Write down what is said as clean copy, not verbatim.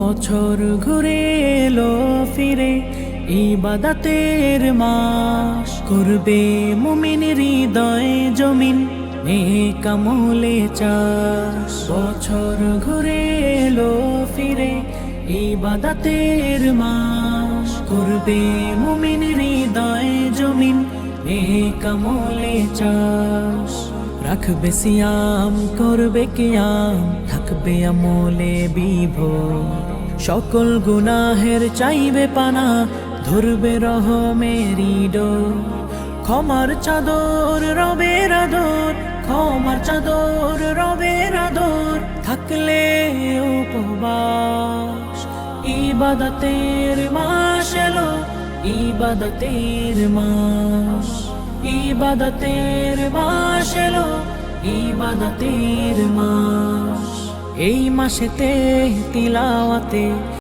বছর ঘুরে এলো ফিরে ইবাদতের মাস, করবে মুমিন হৃদয় জমিন নেক আমলে চাষ। বছর ঘুরে এলো ফিরে ইবাদতের মাস, করবে মুমিন হৃদয় জমিন নেক আমলে চাষ। রাখবে সিয়াম করবে কিয়াম, থাকবে আমলে বিভোর, সকল গুনাহের চাইবে পানা, ধরবে রহমেরি ডোর। ক্ষমার চাদর রবের আদর, ক্ষমার চাদর রবের আদর, থাকলে উপবাস। ইবাদতের মাস এলো, ইবাদতের মাস, ইবাদতের মাস এলো, ইবাদতের মাস। এই মাসেতে তিলাওয়াতে